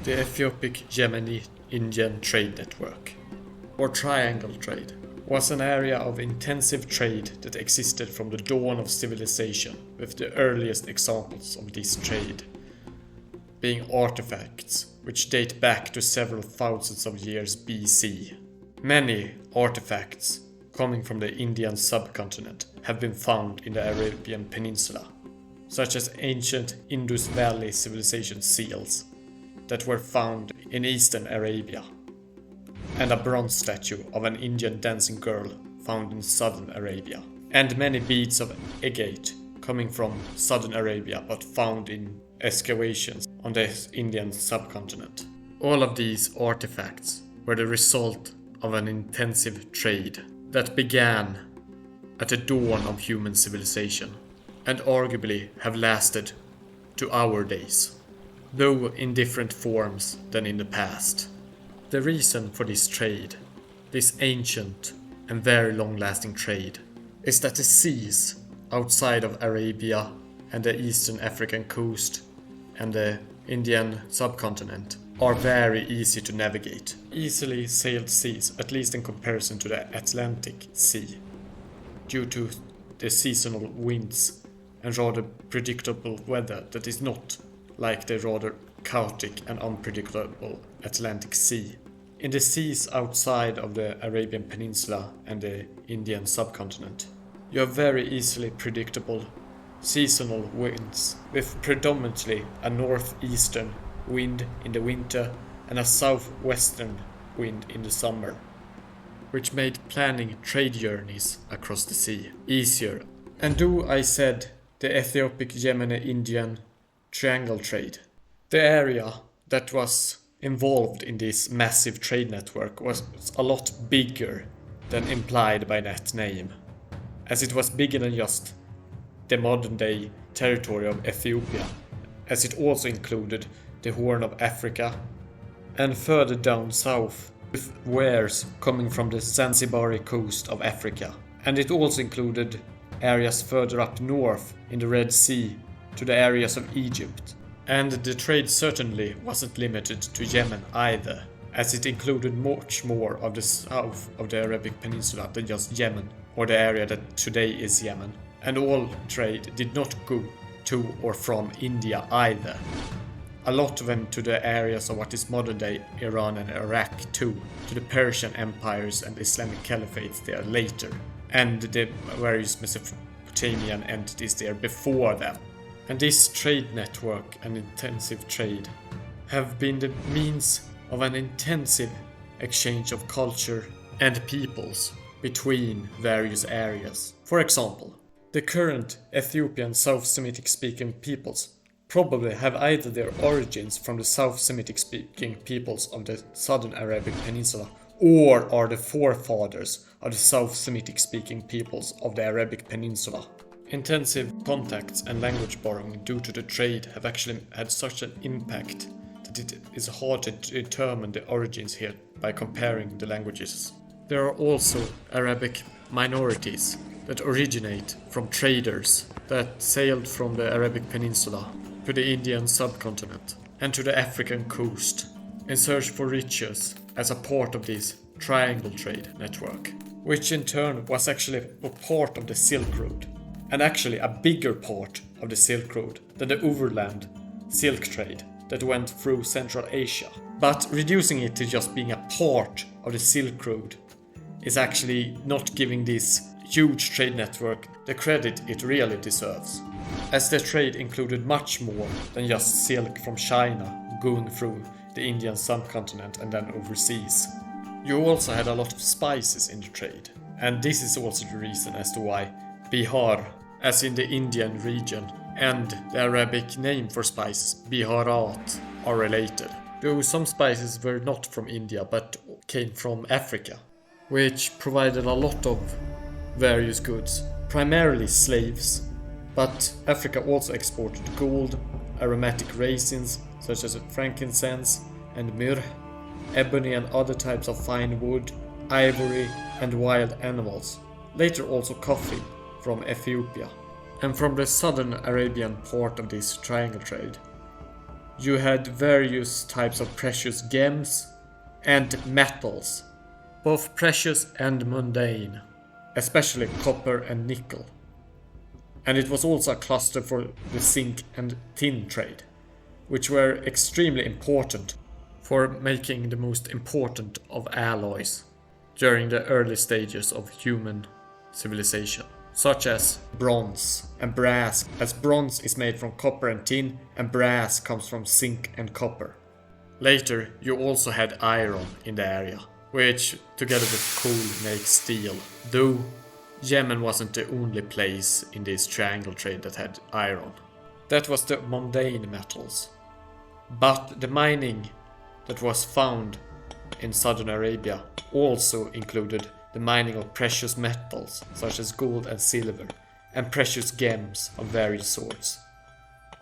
The Ethiopic Yemeni Indian trade network, or triangle trade, was an area of intensive trade that existed from the dawn of civilization, with the earliest examples of this trade being artifacts which date back to several thousands of years BC. Many artifacts coming from the Indian subcontinent have been found in the Arabian Peninsula, such as ancient Indus Valley civilization seals that were found in eastern Arabia, and a bronze statue of an Indian dancing girl found in southern Arabia, and many beads of agate coming from southern Arabia but found in excavations on the Indian subcontinent. All of these artifacts were the result of an intensive trade that began at the dawn of human civilization and arguably have lasted to our days, though in different forms than in the past. The reason for this trade, this ancient and very long-lasting trade, is that the seas outside of Arabia and the eastern African coast and the Indian subcontinent are very easy to navigate. Easily sailed seas, at least in comparison to the Atlantic Sea, due to the seasonal winds and rather predictable weather that is not like the rather chaotic and unpredictable Atlantic Sea. In the seas outside of the Arabian Peninsula and the Indian subcontinent, you have very easily predictable seasonal winds, with predominantly a northeastern wind in the winter and a southwestern wind in the summer, which made planning trade journeys across the sea easier. And though I said the Ethiopic Yemeni Indian triangle trade, the area that was involved in this massive trade network was a lot bigger than implied by that name, as it was bigger than just the modern day territory of Ethiopia, as it also included the Horn of Africa, and further down south with wares coming from the Zanzibari coast of Africa, and it also included areas further up north in the Red Sea to the areas of Egypt. And the trade certainly wasn't limited to Yemen either, as it included much more of the south of the Arabic Peninsula than just Yemen, or the area that today is Yemen. And all trade did not go to or from India either. A lot of them to the areas of what is modern day Iran and Iraq too, to the Persian empires and Islamic caliphates there later, and the various Mesopotamian entities there before them. And this trade network and intensive trade have been the means of an intensive exchange of culture and peoples between various areas. For example, the current Ethiopian South Semitic speaking peoples probably have either their origins from the South Semitic speaking peoples of the southern Arabic Peninsula, or are the forefathers of the South Semitic speaking peoples of the Arabic Peninsula. Intensive contacts and language borrowing due to the trade have actually had such an impact that it is hard to determine the origins here by comparing the languages. There are also Arabic minorities that originate from traders that sailed from the Arabic Peninsula to the Indian subcontinent and to the African coast in search for riches as a part of this triangle trade network, which in turn was actually a part of the Silk Road, and actually a bigger part of the Silk Road than the overland silk trade that went through Central Asia. But reducing it to just being a part of the Silk Road is actually not giving this huge trade network the credit it really deserves, as the trade included much more than just silk from China going through the Indian subcontinent and then overseas. You also had a lot of spices in the trade, and this is also the reason as to why Bihar, as in the Indian region, and the Arabic name for spices, Biharat, are related, though some spices were not from India but came from Africa, which provided a lot of various goods, primarily slaves, but Africa also exported gold, aromatic resins such as frankincense and myrrh, ebony and other types of fine wood, ivory and wild animals, later also coffee from Ethiopia. And from the southern Arabian part of this triangle trade, you had various types of precious gems and metals, both precious and mundane, especially copper and nickel. And it was also a cluster for the zinc and tin trade, which were extremely important for making the most important of alloys during the early stages of human civilization, such as bronze and brass, as bronze is made from copper and tin, and brass comes from zinc and copper. Later, you also had iron in the area, which together with coal makes steel, though Yemen wasn't the only place in this triangle trade that had iron. That was the mundane metals. But the mining that was found in southern Arabia also included the mining of precious metals such as gold and silver, and precious gems of various sorts,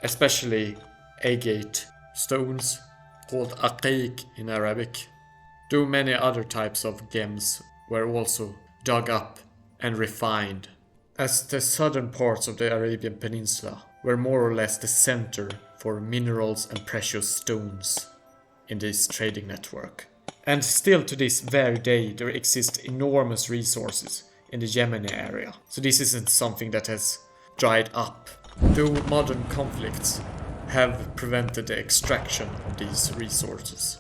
especially agate stones called aqiq in Arabic, though many other types of gems were also dug up and refined, as the southern parts of the Arabian Peninsula were more or less the center for minerals and precious stones in this trading network. And still to this very day there exist enormous resources in the Yemeni area, so this isn't something that has dried up, though modern conflicts have prevented the extraction of these resources.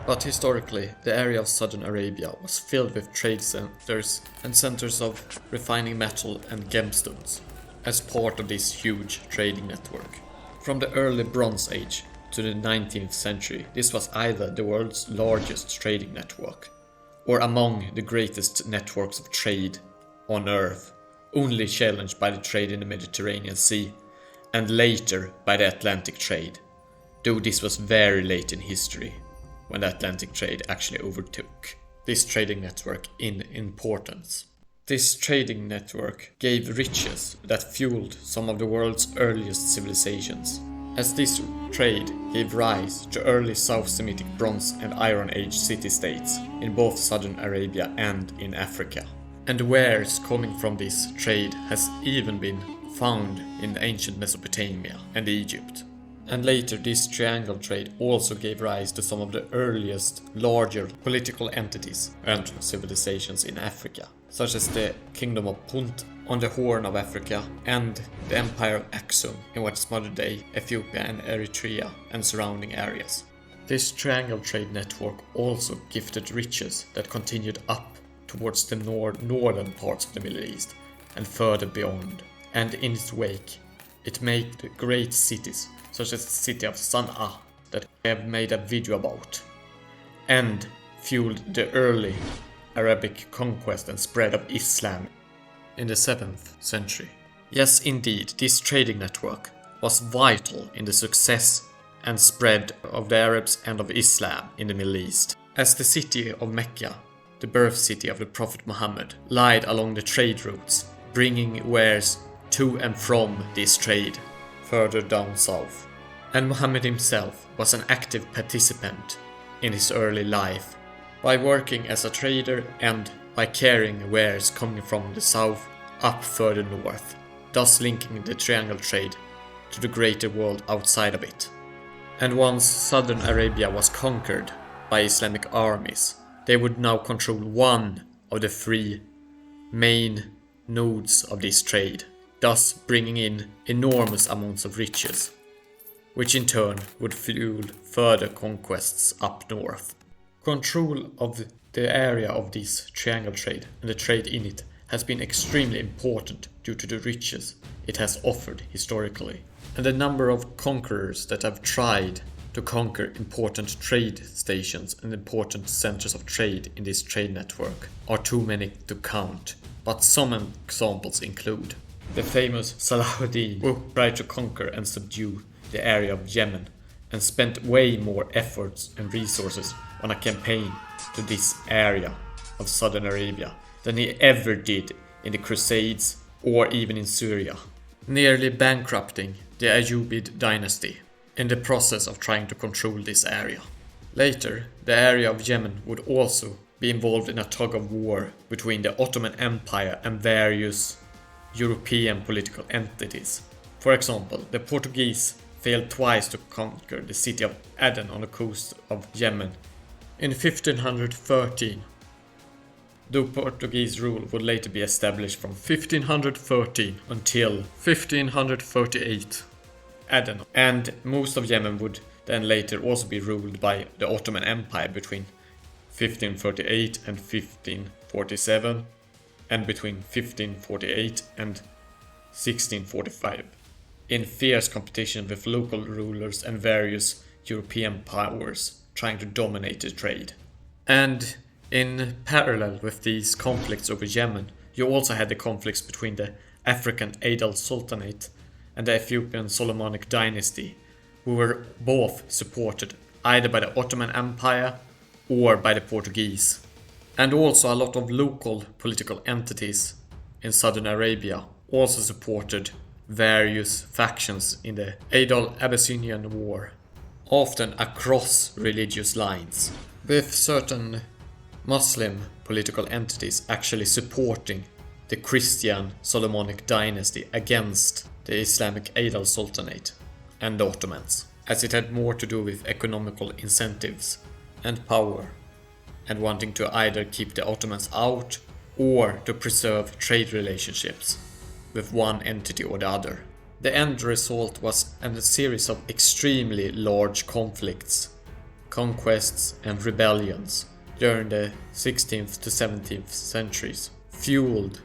But historically, the area of southern Arabia was filled with trade centers and centers of refining metal and gemstones, as part of this huge trading network. From the early Bronze Age to the 19th century, this was either the world's largest trading network, or among the greatest networks of trade on Earth, only challenged by the trade in the Mediterranean Sea, and later by the Atlantic trade, though this was very late in history, when the Atlantic trade actually overtook this trading network in importance. This trading network gave riches that fueled some of the world's earliest civilizations, as this trade gave rise to early South Semitic Bronze and Iron Age city-states in both southern Arabia and in Africa. And wares coming from this trade has even been found in ancient Mesopotamia and Egypt. And later this triangle trade also gave rise to some of the earliest larger political entities and civilizations in Africa, such as the Kingdom of Punt on the Horn of Africa and the Empire of Aksum in what is modern-day Ethiopia and Eritrea and surrounding areas. This triangle trade network also gifted riches that continued up towards the northern parts of the Middle East and further beyond, and in its wake it made great cities such as the city of Sana'a that we have made a video about, and fueled the early Arabic conquest and spread of Islam in the 7th century. Yes, indeed, this trading network was vital in the success and spread of the Arabs and of Islam in the Middle East, as the city of Mecca, the birth city of the Prophet Muhammad, lied along the trade routes, bringing wares to and from this trade further down south. And Muhammad himself was an active participant in his early life, by working as a trader and by carrying wares coming from the south up further north, thus linking the triangle trade to the greater world outside of it. And once southern Arabia was conquered by Islamic armies, they would now control one of the three main nodes of this trade, thus bringing in enormous amounts of riches, which in turn would fuel further conquests up north. Control of the area of this triangle trade and the trade in it has been extremely important due to the riches it has offered historically, and the number of conquerors that have tried to conquer important trade stations and important centers of trade in this trade network are too many to count, but some examples include the famous Salahuddin, who tried to conquer and subdue the area of Yemen and spent way more efforts and resources on a campaign to this area of southern Arabia than he ever did in the Crusades or even in Syria, nearly bankrupting the Ayyubid dynasty in the process of trying to control this area. Later, the area of Yemen would also be involved in a tug of war between the Ottoman Empire and various European political entities. For example, the Portuguese failed twice to conquer the city of Aden on the coast of Yemen. In 1513, though Portuguese rule would later be established from 1513 until 1538, Aden and most of Yemen would then later also be ruled by the Ottoman Empire between 1538 and 1547, and between 1548 and 1645, in fierce competition with local rulers and various European powers trying to dominate the trade. And in parallel with these conflicts over Yemen, you also had the conflicts between the African Adal Sultanate and the Ethiopian Solomonic dynasty, who were both supported either by the Ottoman Empire or by the Portuguese. And also a lot of local political entities in southern Arabia also supported various factions in the Adal-Abyssinian War, often across religious lines, with certain Muslim political entities actually supporting the Christian Solomonic dynasty against the Islamic Adal Sultanate and the Ottomans, as it had more to do with economical incentives and power, and wanting to either keep the Ottomans out or to preserve trade relationships with one entity or the other. The end result was a series of extremely large conflicts, conquests and rebellions during the 16th to 17th centuries, fueled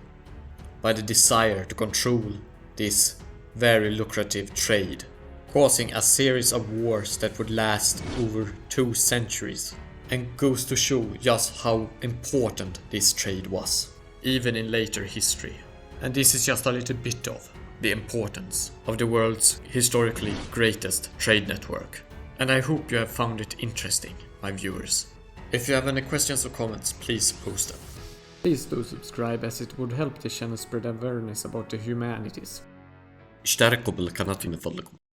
by the desire to control this very lucrative trade, causing a series of wars that would last over 2 centuries, and goes to show just how important this trade was, even in later history. And this is just a little bit of the importance of the world's historically greatest trade network. And I hope you have found it interesting, my viewers. If you have any questions or comments, please post them. Please do subscribe, as it would help the channel spread awareness about the humanities. اشتركوا بالقناة من فضلكم.